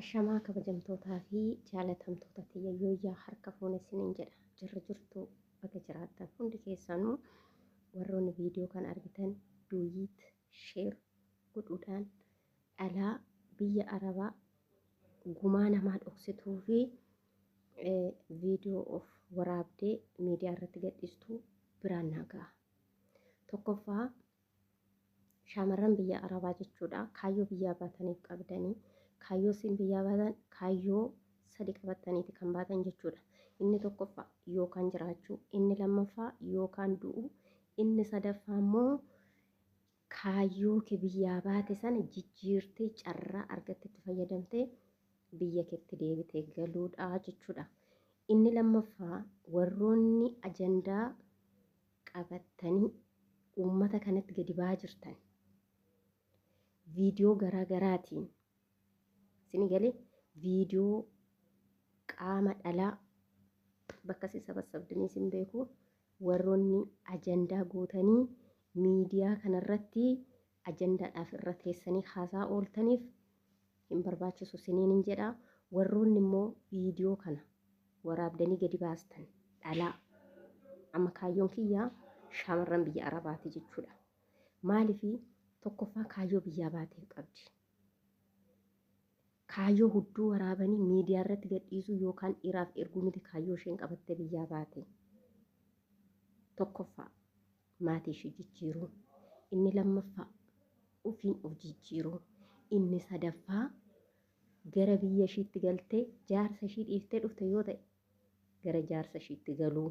Ashamaa kabajamtootaa fi jaalatamtoota tiyya harka fuune isiniin jedha. Jirra jirtu bakka jiraattan hundi keessanuu warroonni viidiyoo kan argitan duuyiit sheer godhuudhaan dhalaa biyya Arabaa gumaa namaa dhoksituu fi viidiyoo of waraabdee miidiyaa irratti gadhiistuu biraan nagaa. Tokkoffaa shamarran biyya Arabaa jechuudha. Kaayyoo biyyaa baataniif qabdanii kaayyoo isin biyyaa baatan kaayyoo sadi qabataniiti kan baatan jechuudha. Inni tokkoffaa yookaan jiraachuu, inni lammaffaa yookaan du'uu, inni sadaffaa immoo kaayyoo kee biyyaa baate sana jijjiirtee carraa argattetti fayyadamtee biyya keetti deebitee galuudha jechuudha. Inni lammaffaa warroonni ajandaa qabatanii uummata kanatti gadi ba'aa jirtan viidiyoo garaagaraatiin isin galee viidiyoo qaama dhalaa bakka isin sabasabdanii isin beeku warroonni ajandaa guutanii miidiyaa kanarratti ajandaadhaaf irra teessanii haasaa ooltaniif hin barbaachisu isiniin hin jedha. Warroonni immoo viidiyoo kana waraabdanii gadi baastan dhalaa amma kaayyoon kiyyaa shamarran biyya Arabaati jechuudha. Maaliifii tokkoffaa kaayyoo biyyaa baatee qabdi. Kaayyoo hudduu waraabanii miidiyaa irratti gadhiisuu yookaan dhiiraaf erguu miti kaayyoo isheen qabattee biyyaa baate. Tokkoffaa maatii ishee jijjiiruu, inni lammaffaa ofiin of jijjiiruu, inni sadaffaa gara biyya ishiitti galtee jaarsa ishii dhiiftee dhufte yoo ta'e gara jaarsa ishiitti galuu,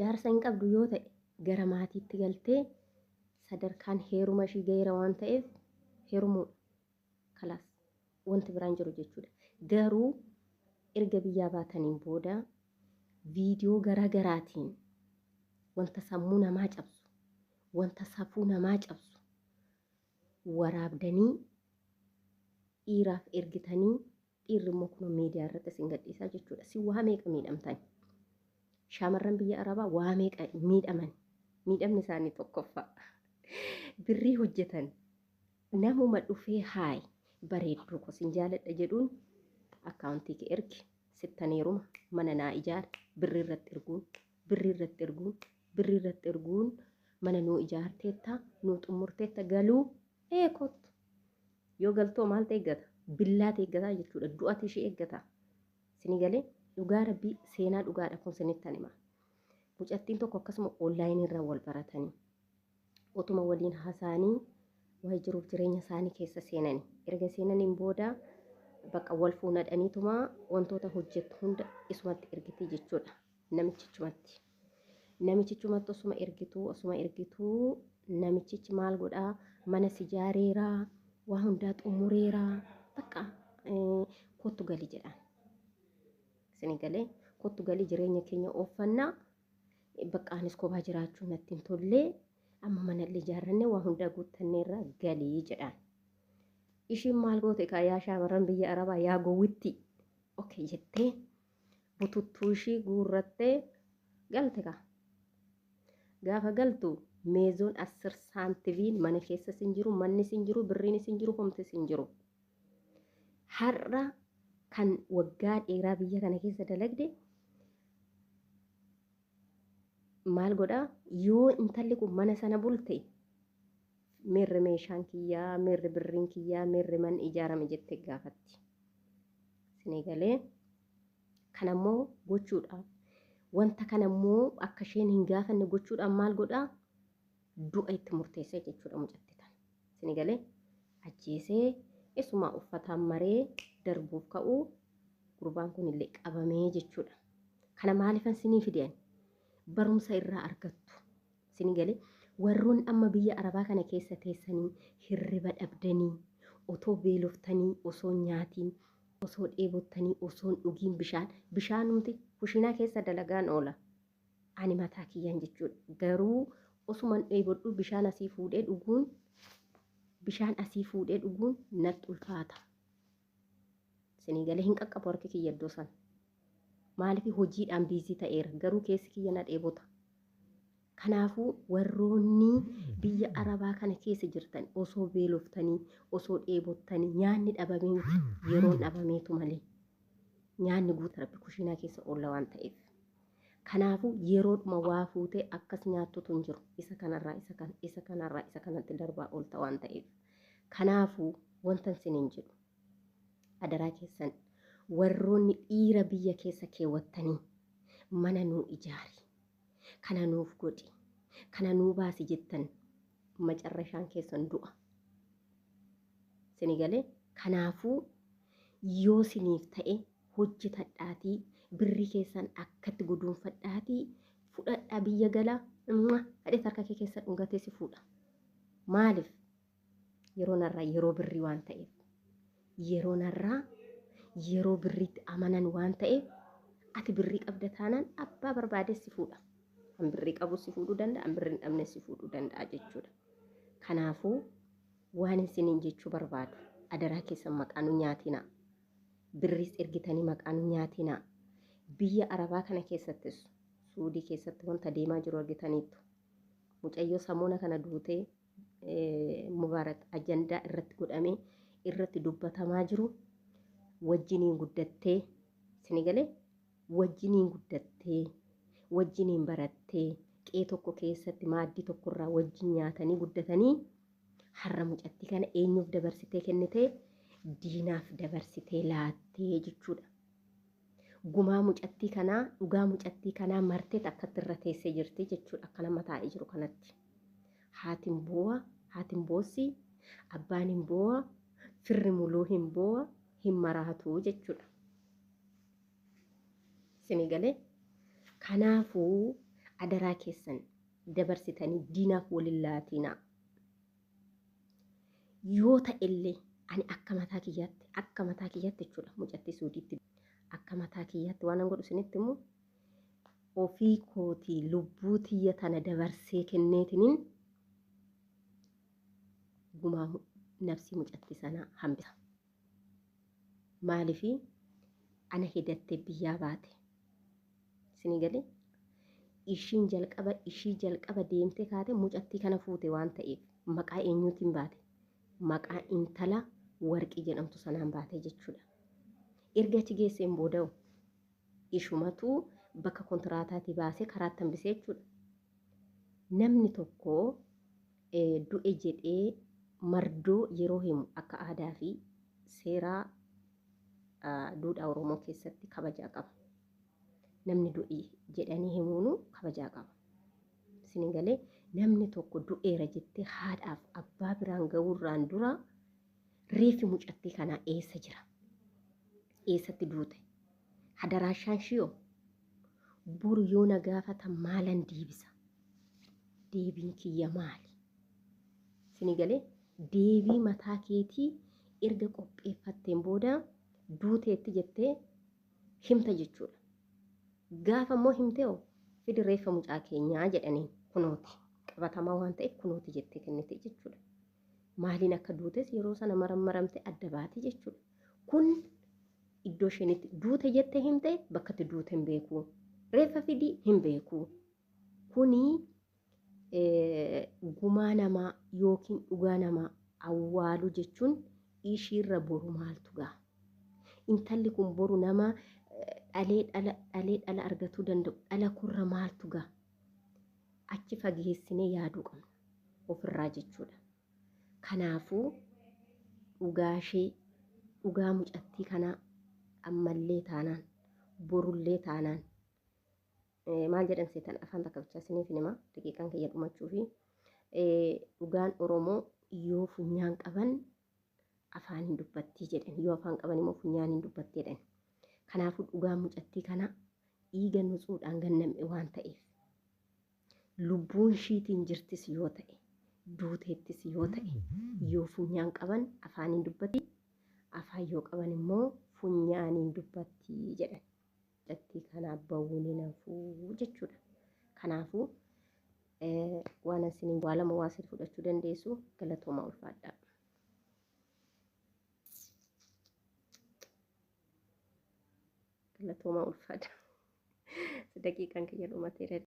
jaarsa hin qabdu yoo ta'e gara maatiitti galtee sadarkaan heeruma ishii gaheera waan ta'eef heerumuudha. Kalaas wanti biraan jiru jechuudha. Garuu erga biyyaa baataniin booda viidiyoo garaagaraatiin wanta sammuu namaa cabsu, wanta safuu namaa cabsu waraabdanii dhiiraaf ergitanii dhiirri immoo kun miidiyaa irratti isin gadhiisaa jechuudha. Si waa meeqa miidhamtan? Shamarran biyya Arabaa waa meeqa miidhaman? Miidhamni isaanii tokkoffaa birrii hojjetan namuma dhufee haay bareedduu kosin jaaladha jedhuun akkaawuntii kee ergi sittaneeruma mana naa ijaara birrii irratti erguun mana nuu ijaarteetta nuu xumurteetta galuu eekottu yoo galtoo maal eeggata? Billaat eeggataa jechuudha. Du'ati ishee eeggata. Isin galee dhugaa rabbii seenaa dhugaadha kun sinittan hima. Mucattiin tokko akkasuma onlaayinii irraa wal baratanii otuma waliin haasa'anii waa'ee jiruuf jireenya isaanii keessa seenanii erga seenaniin booda bakka wal fuunadhaniituma wantoota hojjettu hunda isumatti ergiti jechuudha. Namichichumatti osuma ergituu namichichi maal godhaa mana sijaareeraa waa hundaa xumureeraa bakka kottu galii jedhaan. Isin galee kottu galii jireenya keenya ooffannaa bakka anis kophaa jiraachuu natti hin tollee amma manallee ijaarrannee waa hundaa guuttanneerra galii jedhaan. Ishiin maal goote yaa shamarran biyya Arabaa yaa gowwitti okey jettee bututtuu ishii guurrattee galte kaa. Gaafa galtu meezoon 10 saantiviin mana keessa sin jiru, manni sin jiru, birriin sin jiru, homti sin jiru. Har'a kan waggaa dheeraa biyya kana keessa dalagde maal godhaa yoo intalli kun mana sana bulte meerre meeshaan kiyyaa, meerre birriin kiyyaa, meerre man ijaarame jettee gaafatti. Isin galee kanammoo gochuudhaaf wanta kanammoo akka isheen hin gaafanne gochuudhaan maal godhaa du'a itti murteessee jechuudha mucattitan. Isin galee ajjeesee isuma uffataan maree darbuuf ka'uu gurbaan kun illee qabamee jechuudha. Kana maaliifan sinii fidan? Barumsa irraa argattu. Isin galee warroon amma biyya Arabaa kana keessa teessanii hirriba dhabdanii otoo beeloftanii osoo nyaatiin osoo dheebottanii osoo dhugiin bishaan nuti kushinaa keessa dalagaan oola. Ani mataa kiyyaan jechuudha. Garuu osuman dheebodhu bishaan asii fuudhee dhuguun natti ulfaata. Isin galee hin qaqqabu harki kiyya iddoo sana. Maaliif hojiidhaan biizii ta'eera garuu keessi kiyya na dheebota. Kanaafuu warroonni biyya Arabaa kana keessa jirtan osoo beeloftanii osoo dheebottanii nyaanni dhabamee miti yeroon dhabameetu malee nyaanni guutuu rabbi kushiinaa keessa oolla waan ta'eef. Kanaafuu yeroodhuma waa fuutee akkas nyaattutu hin jiru isa kanarraa isa kanatti darbaa oolta waan ta'eef. Kanaafuu wanta isiniin jedhu adaraa keessan warroonni dhiira biyya keessa keewwattanii mana nuu ijaari kana nuuf godhi kana nuu baasi jettan macarrashaan keessan du'a. Sini galee kanaafuu yoo siniif ta'e hojjetadhaatii birri keessan akkatti guduunfadhaatii fudhadhaa biyya galaa hadheet harka kee keessa dhungatee si fuudha. Maaliif yeroo narraa yeroo birrii waan ta'eef yeroo narraa yeroo birriitti amanan waan ta'eef ati birrii qabda taanaan abbaa barbaades si fuudha. An birrii qabu si fuudhuu danda'a, an birrii hin dhabne si fuudhuu danda'a jechuudha. Kanaafuu waan isiniin jechuu barbaadu adaraa keessan maqaan nyaatinaa. Birriis ergitanii maqaan nyaatinaa. Biyya Arabaa kana keessattis Suudii keessatti wanta deemaa jiru argitaniittu. Mucayyoo samuuna kana duutee mubaarak ajandaa irratti godhamee irratti dubbatamaa jiru wajjiniin guddattee sini galee wajjiniin guddattee wajjiniin barattee qee tokko keessatti maaddii tokkorraa wajjin nyaatanii guddatanii har'a mucattii kana eenyuuf dabarsitee kennitee diinaaf dabarsitee laattee jechuudha. Gumaa mucattii kanaa dhugaa mucattii kanaa martee akkatti irra teessee jirti jechuudha. Akka nama taa'ee jiru kanatti haatiin boo'a haatiin boossi abbaan hin boo'a firri muluu hin boo'a hin maraatu jechuudha. Sini galee kanaafuu adaraa keessan dabarsitanii diinaaf waliin laatinaa. Yoo ta'ellee ani akka mataa kiyyaatti jechuudha mucattii Suudiitti akka mataa kiyyaatti waan an godhu isinitti immoo ofii kootii lubbuu tiyya tana dabarsee kenneetiniin gumaa nafsii mucattii sanaa hambisa. Maaliifii ana hidattee biyyaa baate sini galee ishii jalqaba deemtee kaate mucattii kana fuute waan ta'eef maqaa eenyuutiin baate maqaa intala warqii jedhamtu sanaan baate jechuudha. Erga achi geesseen booda'u ishumatu bakka kontiraataatii baasee karaatti hambisee jechuudha. Namni tokko du'e jedhee mardoo yeroo himu akka aadaa fi seeraa duudhaa Oromoo keessatti kabajaa qaba. Namni du'e jedhanii himuunu kabajaa qaba. Isin galee namni tokko du'eera jettee haadhaaf abbaa biraan ga'uurraan dura reefi mucattii kanaa eessa jira? Eessatti duute? Hadaraashaan shiyoo boru yoo na gaafatan maalan deebisa? Deebiin kiyya maali? Isin galee deebii mataa keetii erga qopheeffatteen booda duuteetti jettee himta jechuudha. Gaafa immoo himtee fidi reeffa mucaa keenyaa jedhaniin kunooti qabatamaa waan ta'eef kunooti jettee kennite jechuudha. Maaliin akka duutes yeroo sana marammaramte adda baate jechuudha. Kun iddoo ishenitti duute jettee himte bakkatti duute hin beeku. Reeffa fidi hin beeku. Kuni gumaa namaa yookiin dhugaa namaa awwaalu jechuun ishiirra boru maaltu ga'a? Intalli kun boru nama dhalee dhala argatuu danda'u dhala kurra maaltu ga'a? Achi fageessinee yaaduu qabna ofirraa jechuudha. Kanaafuu dhugaa mucattii kanaa ammallee taanaan borullee taanaan maal jedhan seetan afaan takka bichaa isiniif hima daqiiqaan kiyya dhumachuu fi dhugaan Oromoo yoo funyaan qaban afaan hin dubbattii jedhan yoo afaan qaban immoo funyaan hin dubbattii jedhan. Kanaafuu dhugaan mucattii kana dhiiga nutsuudhaan gannam'e waan ta'eef lubbuun ishiitiin jirtis yoo ta'e duuteettis yoo ta'e yoo funyaan qaban afaan hin dubbattii afaan yoo qaban immoo funyaan hin dubbattii jedhan. Mucattii kana bawuun hin hafuu jechuudha. Kanaafuu waan isiniin waa lama waa sadi fudhachuu dandeessu galatoomaa ulfaadhaa. Galatoomaa ulfaadhaa. Daqiiqaan kiyya dhumateera.